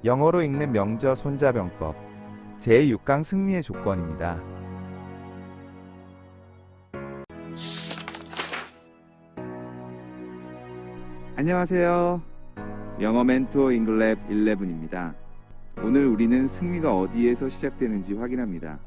영어로 읽는 명저 손자병법 제6강 승리의 조건입니다. 안녕하세요. 영어 멘토 잉글랩 11입니다. 오늘 우리는 승리가 어디에서 시작되는지 확인합니다.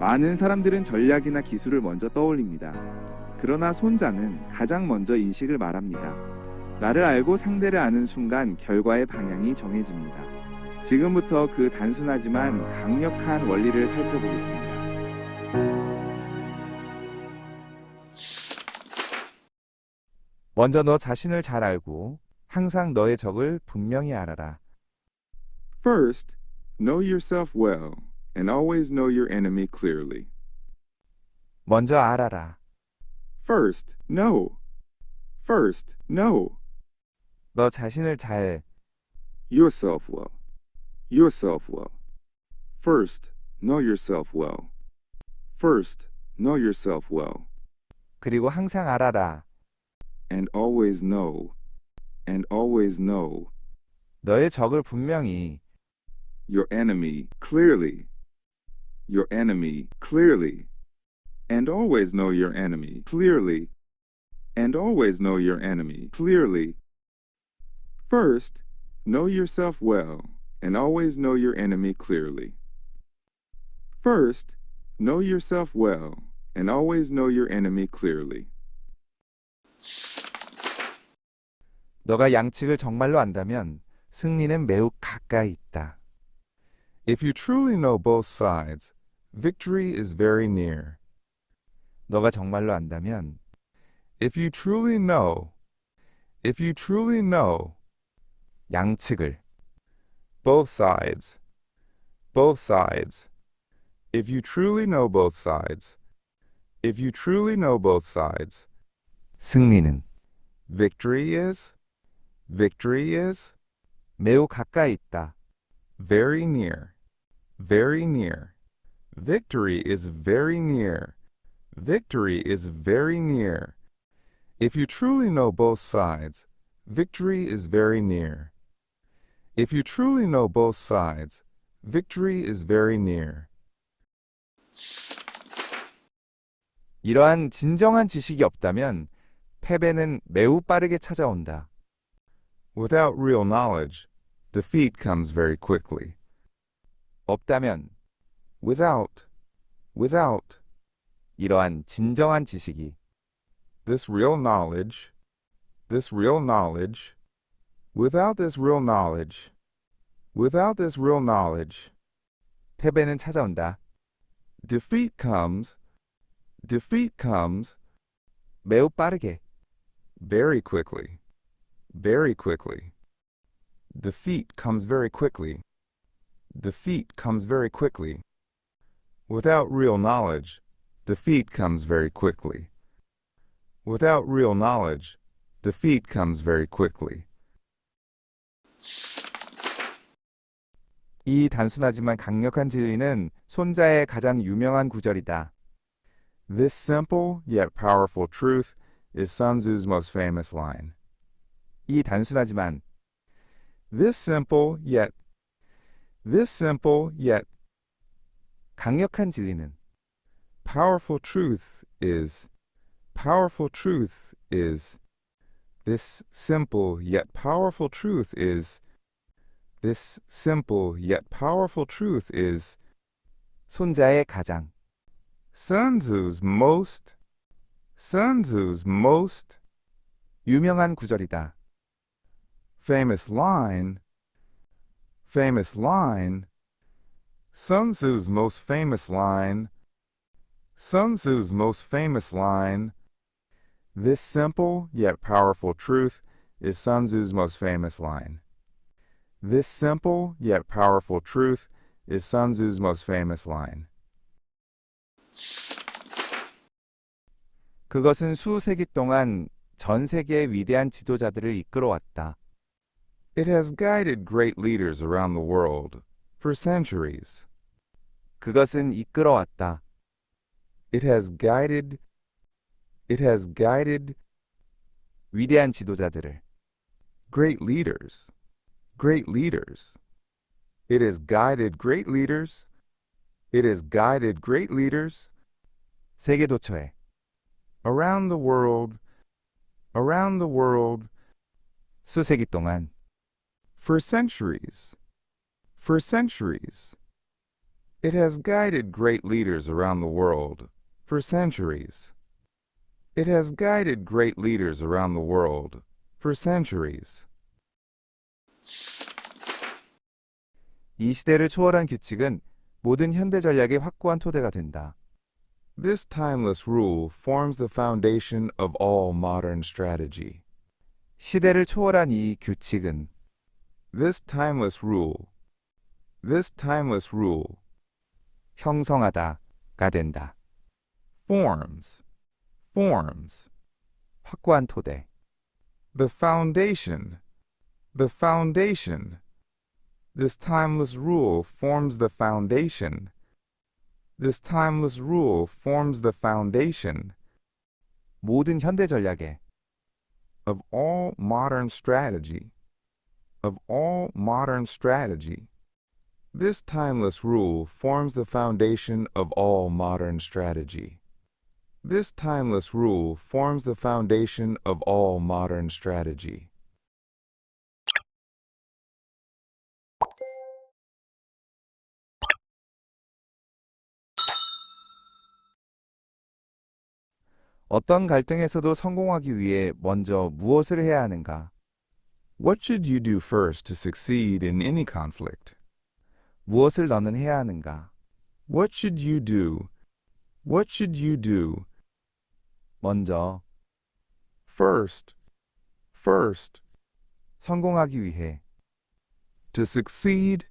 많은 사람들은 전략이나 기술을 먼저 떠올립니다. 그러나 손자는 가장 먼저 인식을 말합니다. 나를 알고 상대를 아는 순간 결과의 방향이 정해집니다. 지금부터 그 단순하지만 강력한 원리를 살펴보겠습니다. 먼저 너 자신을 잘 알고 항상 너의 적을 분명히 알아라. First, know yourself well and always know your enemy clearly. 먼저 알아라. First, know. First, know 너 자신을 잘 yourself well. Yourself well. First, know yourself well. First, know yourself well. 그리고 항상 알아라. And always know. And always know 너의 적을 분명히 your enemy clearly. Your enemy clearly. And always know your enemy clearly. And always know your enemy clearly. First, know yourself well and always know your enemy clearly. First, know yourself well and always know your enemy clearly. 너가 양측을 정말로 안다면 승리는 매우 가까이 있다. If you truly know both sides, victory is very near. 너가 정말로 안다면 If you truly know, 양측을 both sides, both sides. If you truly know both sides, if you truly know both sides, 승리는 victory is 매우 가까이 있다. very near, very near. Victory is very near. Victory is very near. If you truly know both sides, victory is very near. If you truly know both sides, victory is very near. 이러한 진정한 지식이 없다면 패배는 매우 빠르게 찾아온다. Without real knowledge, defeat comes very quickly. 없다면 Without 이러한 진정한 지식이 this real knowledge, without this real knowledge, 패배는 찾아온다. defeat comes 매우 빠르게 very quickly. Defeat comes very quickly. Without real knowledge, defeat comes very quickly. Without real knowledge, defeat comes very quickly. 이 단순하지만 강력한 진리는 손자의 가장 유명한 구절이다. This simple yet powerful truth is Sun Tzu's most famous line. 이 단순하지만 This simple yet 강력한 진리는 powerful truth is this simple yet powerful truth is 손자의 가장 Sun Tzu's most 유명한 구절이다. famous line. Sun Tzu's most famous line. This simple yet powerful truth is Sun Tzu's most famous line. This simple yet powerful truth is Sun Tzu's most famous line. 그것은 수세기 동안 전 세계의 위대한 지도자들을 이끌어왔다. It has guided great leaders around the world for centuries. 그것은 이끌어왔다. It has guided 위대한 지도자들을 great leaders It has guided great leaders. It has guided great leaders 세계 도처에 around the world, around the world, 수세기 동안 for centuries, for centuries. It has guided great leaders around the world for centuries. It has guided great leaders around the world for centuries. 이 시대를 초월한 규칙은 모든 현대 전략의 확고한 토대가 된다. This timeless rule forms the foundation of all modern strategy. 시대를 초월한 이 규칙은 This timeless rule 형성하다가 된다. forms, 확고한 토대, the foundation. This timeless rule forms the foundation. This timeless rule forms the foundation 모든 현대 전략의 of all modern strategy. This timeless rule forms the foundation of all modern strategy. This timeless rule forms the foundation of all modern strategy. 어떤 갈등에서도 성공하기 위해 먼저 무엇을 해야 하는가? What should you do first to succeed in any conflict? 무엇을 너는 해야 하는가? What should you do? What should you do? 먼저 First. 성공하기 위해 To succeed.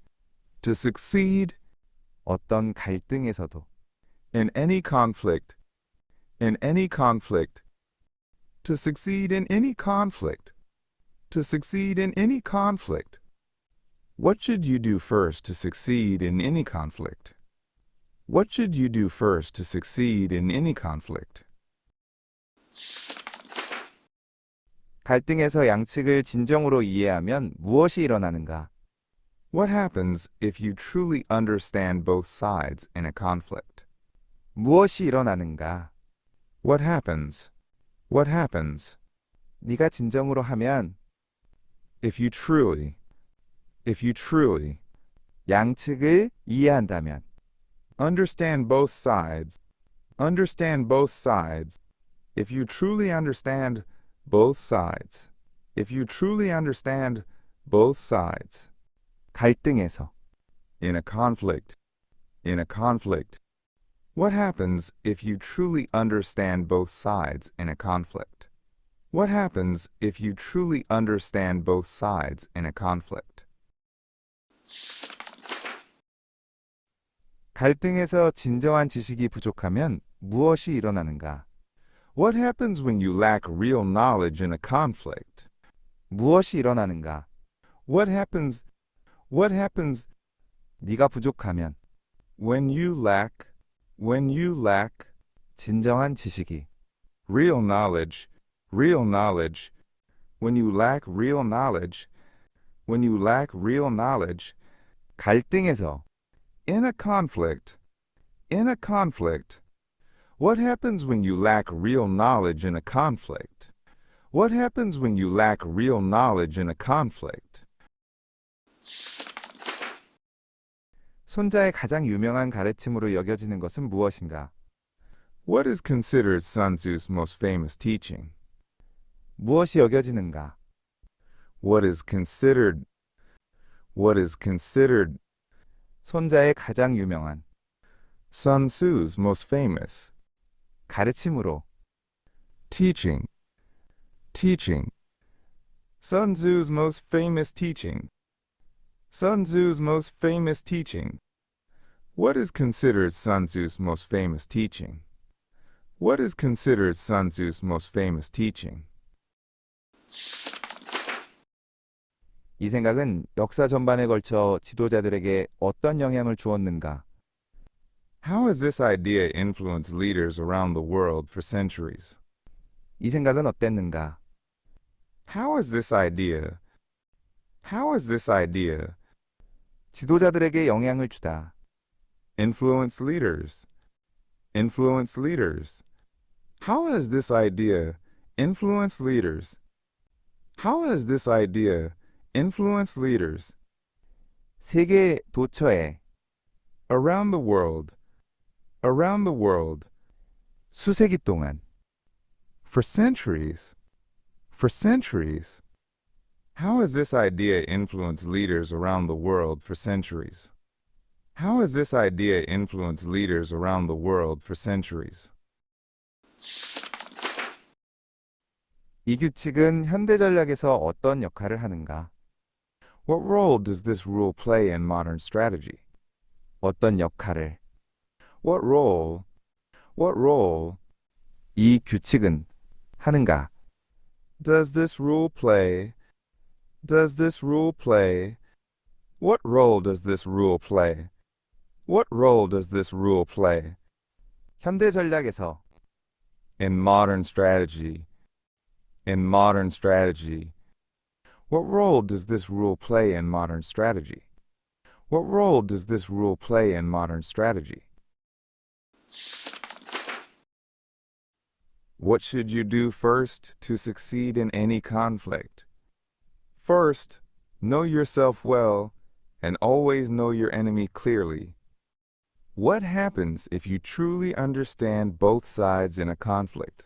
어떤 갈등에서도 In any conflict. To succeed in any conflict. What should you do first to succeed in any conflict? What should you do first to succeed in any conflict? 갈등에서 양측을 진정으로 이해하면 무엇이 일어나는가? What happens if you truly understand both sides in a conflict? 무엇이 일어나는가? What happens? 네가 진정으로 하면 If you truly 양측을 이해한다면 understand both sides, if you truly understand both sides, 갈등에서 in a conflict, what happens if you truly understand both sides in a conflict? What happens if you truly understand both sides in a conflict? 갈등에서 진정한 지식이 부족하면 무엇이 일어나는가? What happens when you lack real knowledge in a conflict? 무엇이 일어나는가? What happens 네가 부족하면 when you lack 진정한 지식이 real knowledge, when you lack real knowledge, 갈등에서 in a conflict, what happens when you lack real knowledge in a conflict? What happens when you lack real knowledge in a conflict? 손자의 가장 유명한 가르침으로 여겨지는 것은 무엇인가? What is considered Sun Tzu's most famous teaching? 무엇이 여겨지는가? What is considered 손자의 가장 유명한 Sun Tzu's most famous 가르침으로 teaching? Sun Tzu's most famous teaching. What is considered Sun Tzu's most famous teaching? What is considered Sun Tzu's most famous teaching? 이 생각은 역사 전반에 걸쳐 지도자들에게 어떤 영향을 주었는가? How has this idea influenced leaders around the world for centuries? 이 생각은 어땠는가? How has this idea 지도자들에게 영향을 주다. Influence leaders. Influence leaders. How has this idea influenced leaders? How has this idea influenced leaders? 세계 도처에 Around the world. Around the world. 수세기 동안 For centuries. For centuries. How has this idea influenced leaders around the world for centuries? How has this idea influenced leaders around the world for centuries? 이 규칙은 현대 전략에서 어떤 역할을 하는가? What role does this rule play in modern strategy? 어떤 역할을? What role? What role 이 규칙은 하는가? does this rule play? Does this rule play? What role does this rule play? What role does this rule play? 현대 전략에서 In modern strategy. In modern strategy. What role does this rule play in modern strategy? What role does this rule play in modern strategy? What should you do first to succeed in any conflict? First, know yourself well and always know your enemy clearly. What happens if you truly understand both sides in a conflict?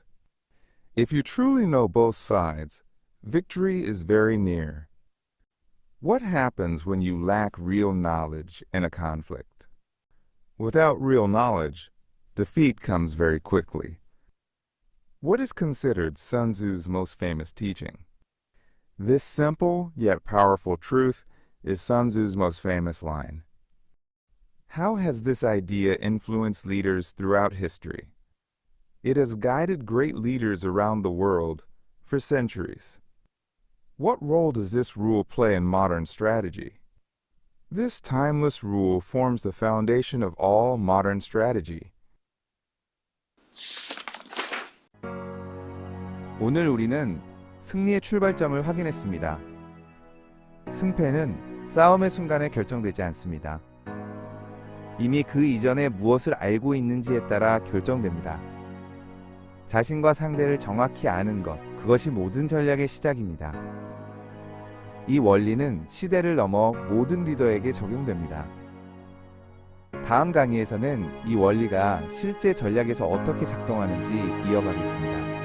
If you truly know both sides, victory is very near. What happens when you lack real knowledge in a conflict? Without real knowledge, defeat comes very quickly. What is considered Sun Tzu's most famous teaching? This simple yet powerful truth is Sun Tzu's most famous line. How has this idea influenced leaders throughout history? It has guided great leaders around the world for centuries. What role does this rule play in modern strategy? This timeless rule forms the foundation of all modern strategy. 오늘 우리는 승리의 출발점을 확인했습니다. 승패는 싸움의 순간에 결정되지 않습니다. 이미 그 이전에 무엇을 알고 있는지에 따라 결정됩니다. 자신과 상대를 정확히 아는 것, 그것이 모든 전략의 시작입니다. 이 원리는 시대를 넘어 모든 리더에게 적용됩니다. 다음 강의에서는 이 원리가 실제 전략에서 어떻게 작동하는지 이어가겠습니다.